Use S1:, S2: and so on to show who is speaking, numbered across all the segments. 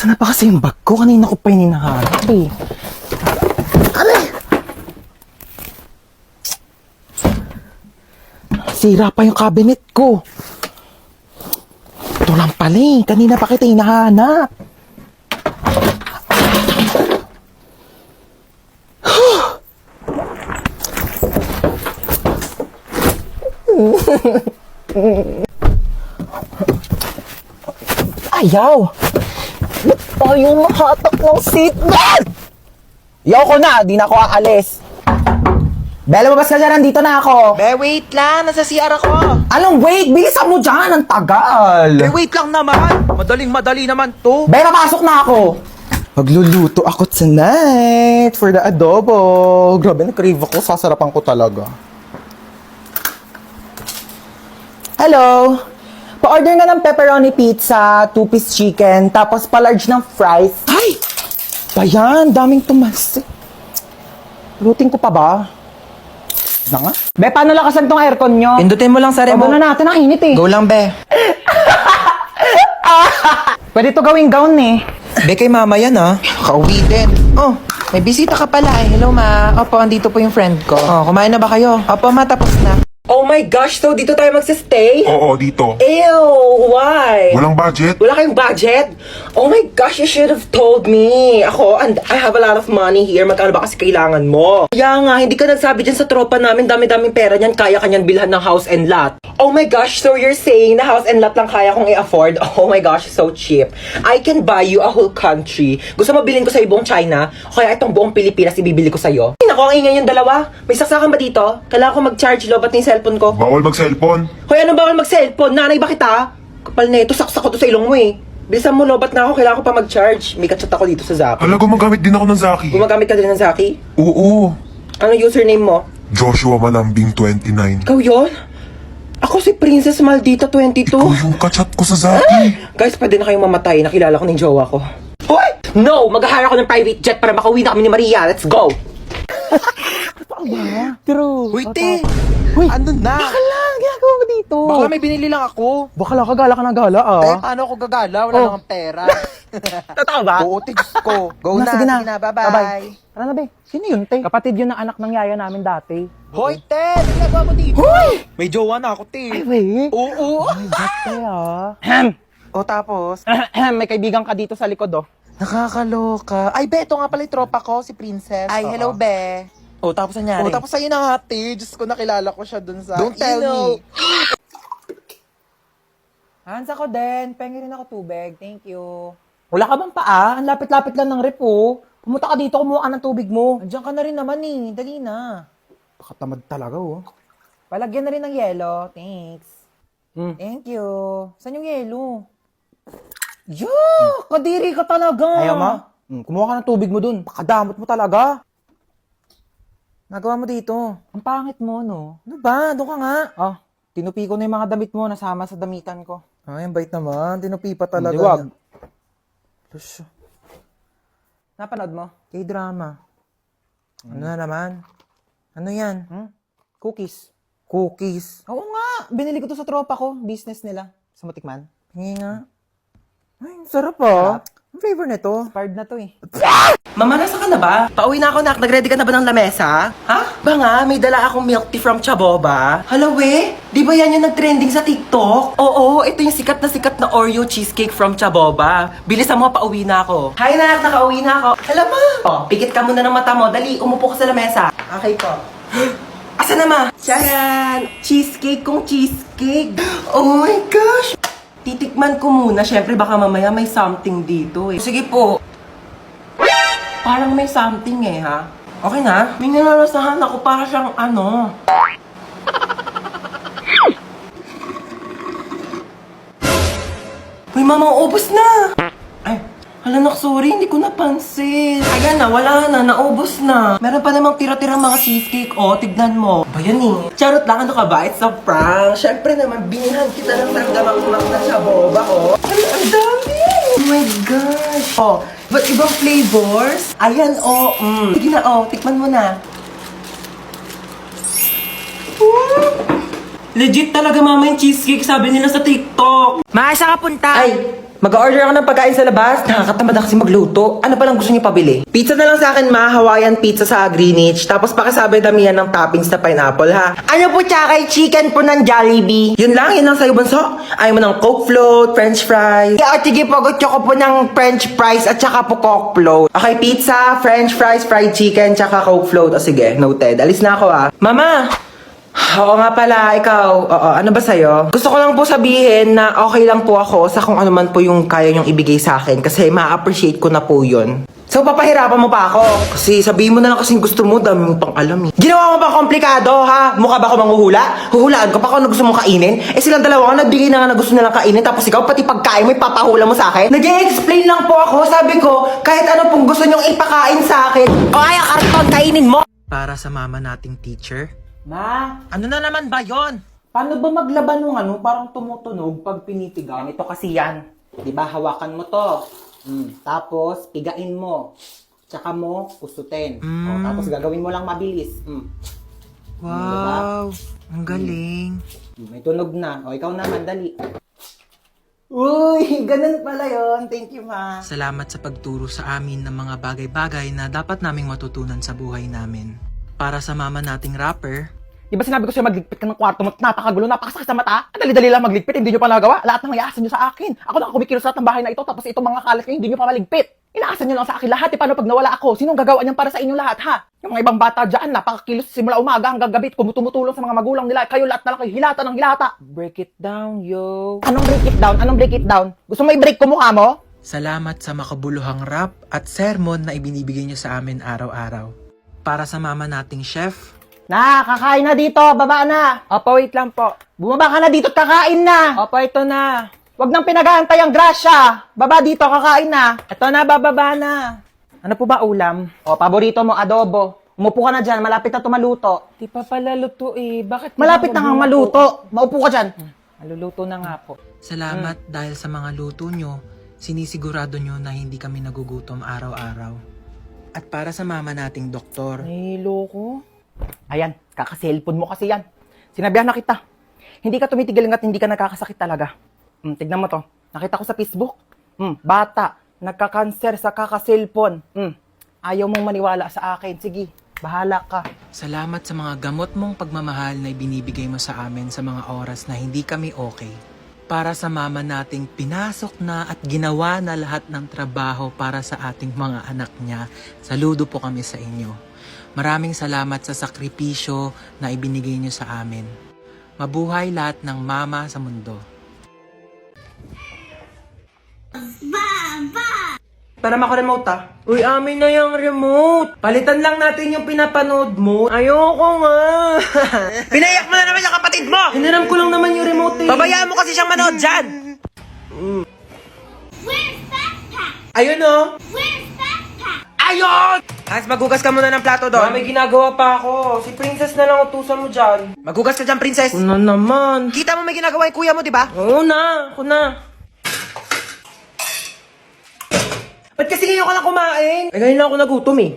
S1: Saan na ba kasi yung bag ko? Kanina ko pa yung hinahanap eh. Aray! Sira pa yung cabinet ko. Ito lang pala eh. Kanina pa kita hinahanap. Ayaw! Ba't tayo makatak ng seatbelt? Ayaw ko na, di na ako aalis. Bella, mabas ka dyan, nandito na ako.
S2: Be, wait lang. Nasa CR ako.
S1: Anong wait? Bilisan mo dyan, ang tagal.
S2: Be, wait lang naman. Madaling-madali naman to.
S1: Bella, pasok na ako. Magluluto ako tonight for the adobo. Grabe, na-crave ako. Sasarapan ko talaga. Hello? Pa-order nga ng pepperoni pizza, 2-piece chicken, tapos pa-large ng fries. Ay! Bayan, daming tumas. Lutin ko pa ba? Na nga? Be, paano lakasan tong aircon nyo?
S2: Pindutin mo lang sa
S1: Pabo
S2: remote.
S1: na natin, ang init eh.
S2: Go lang, Be.
S1: Pwede to gawing gown eh.
S2: Be, kay mama yan, ha? Kauwi din. Oh, may bisita ka pala eh. Hello, ma. Opo, andito po yung friend ko. Oh, kumain na ba kayo? Opo, ma, tapos na. Oh my gosh, so dito tayo magsistay?
S3: Oo, dito.
S2: Ew, why?
S3: Walang budget?
S2: Wala kayong budget? Oh my gosh, you should have told me. Ako, and I have a lot of money here. Magkano ba kasi kailangan mo? Kaya nga, hindi ka nagsabi dyan sa tropa namin. Dami-daming pera niyan. Kaya kanyan bilhan ng house and lot. Oh my gosh, so you're saying na house and lot lang kaya kong i-afford? Oh my gosh, so cheap. I can buy you a whole country. Gusto mo bilhin ko sa buong China? O kaya itong buong Pilipinas ibibili ko sa'yo? Ay, naku, ang ingay yung dalawa. May saksakan ba dito? Kailangan ko mag-charge lobat ng cellphone ko.
S3: Bawal mag-cellphone.
S2: Hoy, anong bawal mag-cellphone? Nanay ba kita? Kapal na ito, saksak ko to sa ilong mo eh. Bilisan mo, lobat na ako. Kailangan ko pa mag-charge. May kachat ako dito sa Zaki.
S3: Hala, gumagamit din ako ng Zaki.
S2: Gumagamit ka din ng Zaki?
S3: Oo.
S2: Ano username mo?
S3: Joshua Malambing 29.
S2: Ikaw yun? Ako si Princess Maldita 22.
S3: Ikaw yung kachat ko sa Zaki.
S2: Guys, pwede na kayong mamatay. Nakilala ko ng jowa ko. Hoy! No! Mag-hire ako ng private jet para makauwi na kami ni Maria. Let's go!
S1: True.
S2: Uy, te!
S1: Uy,
S2: Ano na?
S1: baka lang, ginagawa mo dito.
S2: Baka may binili lang ako.
S1: Bakala ka gala ka na gala ah.
S2: Eh, paano ako gagala? Wala
S1: Oh.
S2: namang pera.
S1: Totoo ba?
S2: Oo, tigs ko. Go na.
S1: Sige na.
S2: Sige na. Bye-bye.
S1: Tara na, be. Sino yun, te? Kapatid yun ng anak ng yaya namin dati.
S2: Hoy, te! Ano ginagawa mo dito?
S1: Hoy!
S2: May jowa na ako, te.
S1: Ay, wait.
S2: Oo.
S1: Ay, ba't kaya? Ahem.
S2: O tapos?
S1: May kaibigan ka dito sa likod, oh.
S2: Nakakaloka. Ay, Be, ito nga pala yung tropa ko, si Princess. Ay, hello, Be.
S1: Oh, tapos nangyari?
S2: O, tapos sa'yo na nga, te. Diyos ko, nakilala ko siya dun sa... Don't tell me.
S1: Hans, ako din. Pengi rin ako tubig. Thank you. Wala ka bang paa? Ang lapit-lapit lang ng rep, oh. Pumunta ka dito, kumuha ka ng tubig mo. Andiyan ka na rin naman, eh. Dali na. Pakatamad talaga, oh. Palagyan na rin ng yelo. Thanks. Thank you. Saan yung yelo? Kadiri ka talaga. Ayaw mo? Kumuha ka ng tubig mo dun. Pakadamot mo talaga. Nagawa mo dito. Ang pangit mo, no? Ano ba? Doon ka nga. Oh, tinupi ko na yung mga damit mo. Nasama sa damitan ko.
S2: Ay, ang bait naman. Tinupi pa talaga.
S1: Hindi, wag.
S2: Plus,
S1: Napanood mo?
S2: K-drama. Ano na naman? Ano yan?
S1: Cookies.
S2: Cookies.
S1: Oo nga. Binili ko to sa tropa ko. Business nila. Sa Matikman.
S2: Hingi nga. Ay, ang sarap ah. Ang flavor nito.
S1: Expired na to eh.
S2: Mama, nasa ka na ba? Pauwi na ako, nak. Nag-ready ka na ba ng lamesa? Ha? Ba nga, may dala akong milk tea from Chaboba. Hello, we? Di ba yan yung nag-trending sa TikTok? Oo, ito yung sikat na Oreo cheesecake from Chaboba. Bilisan mo, pauwi na ako. Hi, nak. Nakauwi na ako. Hello, ma. Oh, pikit ka muna ng mata mo. Dali, umupo ka sa lamesa. Okay po. Asa na, ma? Charan! Cheesecake kong cheesecake. Oh my gosh! Titikman ko muna. Siyempre, baka mamaya may something dito eh. Sige po. Parang may something eh, ha? Okay na? May nalalasahan ako para siyang ano. Uy, mama, ubos na! Ay, hala nak, sorry, hindi ko napansin. Ayan na, wala na, naubos na. Meron pa namang tira-tira mga cheesecake, oh, tignan mo. Ba yan eh? Charot lang, ano ka ba? It's a prank. Siyempre naman, binihan kita ng tanggamak-mak na Chaboba, oh. Ay, ang dami! Oh my gosh! Oh, but ibang flavors? Ayan, oh, Sige na, oh, tikman mo na. Legit talaga, mama, yung cheesecake, sabi nila sa TikTok.
S4: Maasa ka punta?
S2: Ay, Mag-order ako ng pagkain sa labas. Nakakatamad na kasi magluto. Ano palang gusto niyo pabili? Pizza na lang sa akin, ma. Hawaiian pizza sa Greenwich. Tapos pakisabi damihan ng toppings na pineapple, ha? Ano po tsaka chicken po ng Jollibee? Yun lang sa'yo, bunso. Ayaw mo ng Coke float, French fries. Yeah, sige po, gusto ko po ng French fries at tsaka po Coke float. Okay, pizza, French fries, fried chicken, tsaka Coke float. O sige, noted. Alis na ako, ha? Mama! Oo nga pala, ikaw. Oo, ano ba sa'yo? Gusto ko lang po sabihin na okay lang po ako sa kung ano man po yung kaya niyong ibigay sa akin kasi ma-appreciate ko na po yun. So, papahirapan mo pa ako? Kasi sabihin mo na lang kasi gusto mo, dami mo pang alam eh. Ginawa mo pa komplikado, ha? Mukha ba ako manghuhula? Huhulaan ko pa kung ano gusto mong kainin? Eh silang dalawa nga, nagbigay na nga na gusto nilang kainin, tapos ikaw, pati pagkain mo, ipapahula mo sa akin? Nag-i-explain lang po ako, sabi ko, kahit ano pong gusto niyong ipakain sa akin. O ay, karton, kainin mo! Para sa mama nating teacher.
S1: Ma,
S2: Ano na naman ba yon?
S1: paano ba maglaban ng parang tumutunog pag pinitigaw? Ito kasi yan. Di ba, hawakan mo to. Tapos, pigain mo. Tsaka mo, usutin. O, tapos gagawin mo lang mabilis.
S2: Wow, ang galing.
S1: May tunog na. O, ikaw naman, dali. Uy, ganun pala yon. Thank you, ma.
S2: Salamat sa pagturo sa amin ng mga bagay-bagay na dapat naming matutunan sa buhay namin. Para sa mama nating rapper,
S1: Di ba sinabi ko sa'yo magligpit ka ng kwarto mo? Napakagulo, napakasakit sa mata. Ang dali-dali lang magligpit, hindi nyo pa nagawa. Lahat ng iaasa nyo sa akin. Ako na kumikilos lahat ng bahay na ito, tapos itong mga kalat nyo, hindi nyo pa maligpit. Inaasa nyo lang sa akin lahat. Paano pag nawala ako? Sinong gagawa niyan para sa inyong lahat, ha? Yung mga ibang bata dyan, napakakilos simula umaga hanggang gabi, tumutulong sa mga magulang nila. Kayo lahat na lang kayo, hilata ng hilata. Break it down, yo. Anong break it down? Anong break it down? Gusto mo i-break ko mukha mo?
S2: salamat sa makabuluhang rap at sermon na ibinibigay niyo sa amin araw-araw. Para sa mama nating chef,
S1: Na, kakain na dito, baba na. Opo, wait lang po. Bumaba ka na dito at kakain na. Opo, ito na. Huwag nang pinag-aantay ang grasya. Baba dito, kakain na. Ito na, bababa na. Ano po ba ulam? O, paborito mo, adobo. Umupo ka na dyan, malapit na tumaluto. Di pa pala luto eh. Bakit? Malapit na nga maluto. Maupo ka dyan. Maluluto na nga po.
S2: salamat dahil sa mga luto nyo, sinisigurado nyo na hindi kami nagugutom araw-araw. At para sa mama nating doktor,
S1: Ay, loko. Ayan, kaka-cellphone mo kasi yan. Sinabihan na kita. Hindi ka tumitigil hanggat hindi ka nagkakasakit talaga. Tignan mo to. Nakita ko sa Facebook. Bata, nagka-cancer sa kaka-cellphone. Ayaw mong maniwala sa akin. Sige, bahala ka.
S2: salamat sa mga gamot mong pagmamahal na ibinibigay mo sa amin sa mga oras na hindi kami okay. Para sa mama nating pinasok na at ginawa na lahat ng trabaho para sa ating mga anak niya, saludo po kami sa inyo. Maraming salamat sa sakripisyo na ibinigay niyo sa amin. Mabuhay lahat ng mama sa mundo. Para mako-remote Uy, amin na yung remote. Palitan lang natin yung pinapanood mo. Ayoko nga. Pinayak mo na naman yung kapatid mo. Hiniram ko lang naman yung remote eh. Pabayaan mo kasi siyang manood dyan. Ayun oh. Ayun! Hans, magugas ka muna ng plato doon. May ginagawa pa ako. Si Princess na lang utusan mo dyan. Magugas ka dyan, Princess. Ano naman? Kita mo may ginagawa yung kuya mo, di ba? Oo na, ako na. Ba't kasi ngayon ka lang kumain? Eh, ngayon lang ako nagutom eh.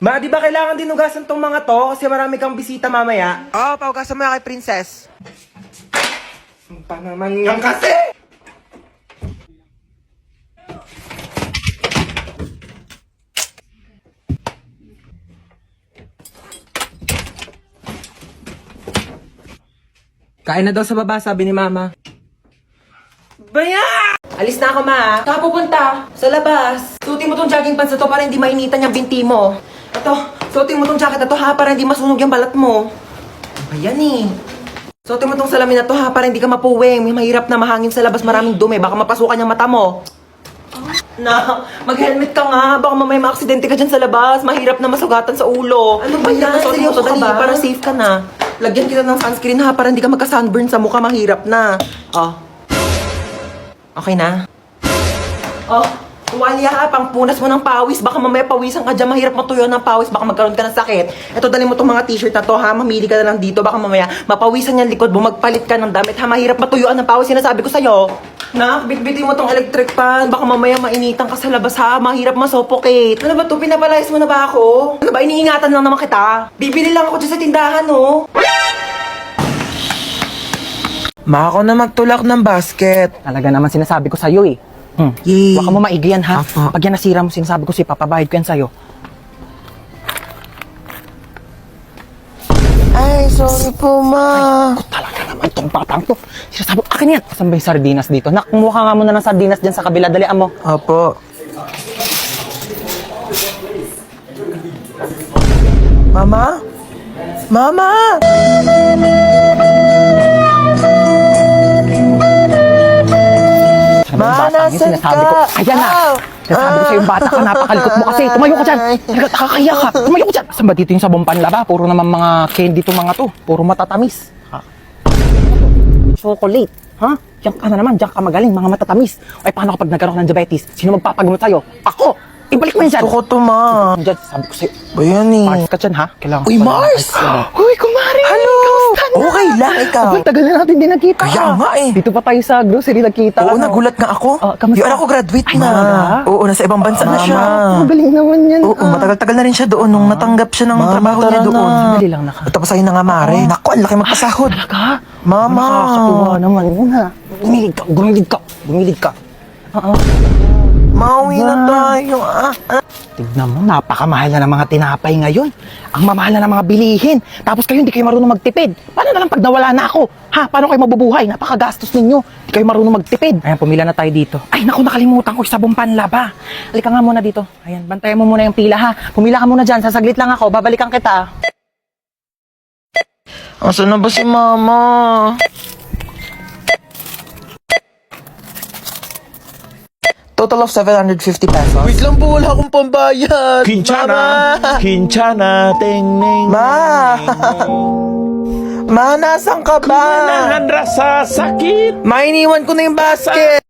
S2: Ma, di ba kailangan din ugasan tong mga to? Kasi marami kang bisita mamaya. Oo, paugasan mo yan kay Princess. Pa naman yan kasi! Kain na daw sa baba, sabi ni Mama. Baya! Alis na ako, Ma. Saan ka pupunta? Sa labas. Suotin mo tong jogging pants na to para hindi mainitan yung binti mo. Ito, suotin mo tong jacket na to ha para hindi masunog yung balat mo. Ayan eh. Suotin mo tong salamin na to ha para hindi ka mapuwing. May mahirap na mahangin sa labas, maraming dumi. Baka mapasukan yung mata mo. Na, mag-helmet ka nga. Baka mamaya ma-aksidente ka dyan sa labas. Mahirap na masugatan sa ulo. Ano ba yan? Seryoso ka ba? Para safe ka na. Lagyan kita ng sunscreen ha para hindi ka magka-sunburn sa mukha. Mahirap na. Oh. Okay na? Oh, tuwalya ha. Pangpunas mo ng pawis. Baka mamaya pawisan ka dyan. Mahirap matuyo ng pawis. Baka magkaroon ka ng sakit. Ito, dali mo tong mga t-shirt na to ha. Mamili ka na lang dito. Baka mamaya mapawisan yung likod mo. Magpalit ka ng damit ha. Mahirap matuyuan ng pawis. Sinasabi ko sa'yo. Nak, bitbitin mo tong electric fan. Baka mamaya mainitan ka sa labas ha. Mahirap masuffocate. Ano ba to? Pinapalayas mo na ba ako? Ano ba? Iniingatan lang naman kita. Bibili lang ako dyan sa tindahan, oh. Ma, ako na magtulak ng basket.
S1: Talaga naman sinasabi ko sa'yo eh.
S2: Yay.
S1: Baka mo maigi yan, ha?
S2: Apo.
S1: Pag yan nasira mo, sinasabi ko si papabahid ko yan sa'yo.
S2: Ay, sorry po, ma.
S1: Talaga naman tong batang to. Sinasabi ko, akin yan. Saan ba yung sardinas dito? Nak, kumuha ka nga muna ng sardinas dyan sa kabila. Dalian mo.
S2: Opo. Mama? Mama!
S1: Ano ba yung batang yun? Sinasabi ko, ayan na. Sinasabi ko sa'yo yung bata ka, napakalikot mo kasi. Tumayo ka dyan. Nakakaya ka. Tumayo ka dyan. Saan ba dito yung sabong panlaba? Puro naman mga candy to mga to. Puro matatamis. Ha? Chocolate. Ha? Diyan ka na naman. Diyan ka magaling. Mga matatamis. Ay, paano kapag nagkaroon ng diabetes? Sino magpapagamot sa'yo? Ako! Ibalik mo yan dyan.
S2: Gusto ko to, ma.
S1: Diyan, sabi ko sa'yo.
S2: Ba yan eh?
S1: Mars ka dyan, ha? Kailangan
S2: Uy,
S1: ko pala ng
S2: Mars!
S1: ice cream. Uy, kumari!
S2: Hello!
S1: Kamusta na?
S2: Okay lang, ikaw.
S1: Abang, tagal na natin din nagkita.
S2: Kaya nga eh.
S1: Dito pa tayo sa grocery nagkita.
S2: Oo,
S1: ano?
S2: nagulat nga ako.
S1: Kamusta?
S2: Yung anak ko graduate
S1: Ay,
S2: na.
S1: talaga?
S2: Oo, nasa ibang bansa na siya.
S1: Magaling naman yan.
S2: Oo, matagal-tagal na rin siya doon nung natanggap siya ng trabaho niya doon.
S1: Sandali lang naka.
S2: Tapos ayun na nga, Mare. Naku, ang laki magpasahod.
S1: Talaga?
S2: Mama.
S1: Nakakatuwa naman yun, ha? Gumilid ka. Oo.
S2: Mauwi na tayo.
S1: Tignan mo, napakamahal na ng mga tinapay ngayon. Ang mamahal na ng mga bilihin. Tapos kayo, hindi kayo marunong magtipid. Paano na lang pag nawala na ako? Ha? Paano kayo mabubuhay? Napakagastos ninyo. Hindi kayo marunong magtipid. Ayan, pumila na tayo dito. Ay, naku, nakalimutan ko yung sabong panlaba. Halika nga muna dito. Ayan, bantayan mo muna yung pila, ha? Pumila ka muna dyan. Sasaglit lang ako. Babalikan kita.
S2: Asan na ba si Mama? Total of 750 pesos. Wait lang po, wala akong pambayad.
S4: Kinchana, ting ning.
S2: Ma! Ma, nasan ka ba?
S4: Nahan rasa sakit.
S2: Ma, iniwan ko na yung basket.